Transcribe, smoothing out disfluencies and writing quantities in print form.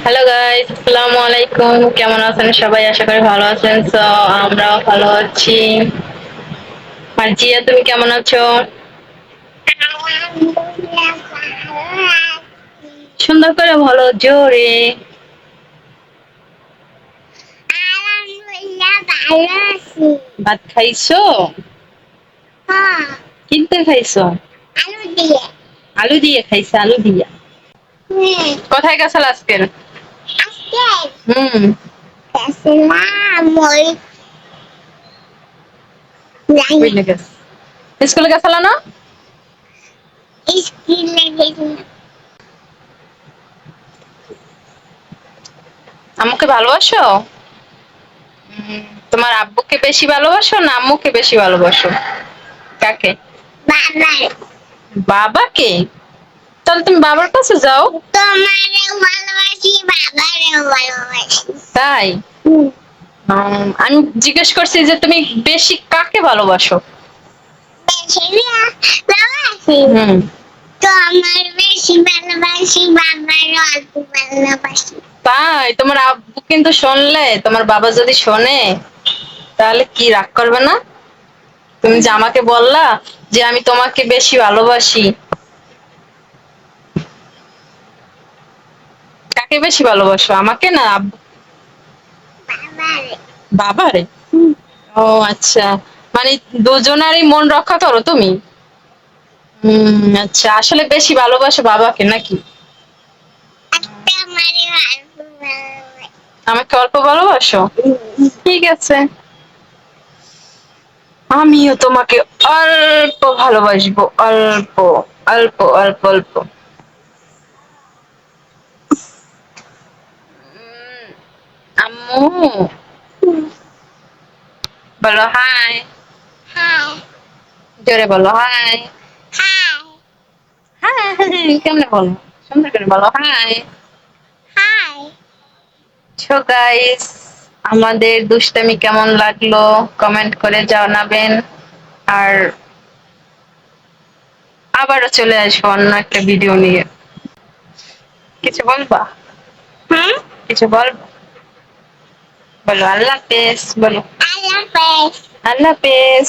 Hello guys, আসসালামু আলাইকুম। কেমন আছেন সবাই? আশা করি ভালো আছেন। আমরাও ভালো আছি। মার্জিয়া, তুমি কেমন আছো? সুন্দর করে বলো, জোরে। ভাত খাইছো? কিনতে খাইছো? আলু দিয়ে খাইছো? আলু দিয়ে। কোথায় গেছিল আজকে? হুম। স্কুলে গেছিল না? আম্মুকে ভালোবাসো? তোমার আব্বুকে বেশি ভালোবাসো না আম্মুকে বেশি ভালোবাসো? কাকে? বাবাকে? তাহলে তুমি বাবার কাছে যাও। তাই? আমি জিজ্ঞেস করছি যে তুমি বেশি কাকে ভালোবাসো? হুম। তাই? তোমার আব্বু কিন্তু শুনলে, তোমার বাবা যদি শোনে তাহলে কি রাগ করবে না? তুমি যে আমাকে বললা যে আমি তোমাকে বেশি ভালোবাসি। কাকে বেশি ভালোবাসো, আমাকে না বাবারে? ও আচ্ছা, মানে দুজনারই মন রক্ষা করো তুমি? আচ্ছা, আসলে বেশি ভালোবাসো বাবাকে নাকি? আমাকে অল্প ভালোবাসো? ঠিক আছে, আমিও তোমাকে অল্প ভালোবাসবো। অল্প অল্প অল্প অল্প। আম্মু বলো হাই। জোরে বলো হাই। হাই কেমনে বলো? সুন্দর করে বলো হাই। সো গাইস, আমাদের দুষ্টামি কেমন লাগলো কমেন্ট করে জানাবেন। আর আবারও চলে আসবো অন্য একটা ভিডিও নিয়ে। কিছু বলবা? কিছু বলবো? বলো আল্লাহ হাফেজ। বলো আল্লাহ হাফেজ।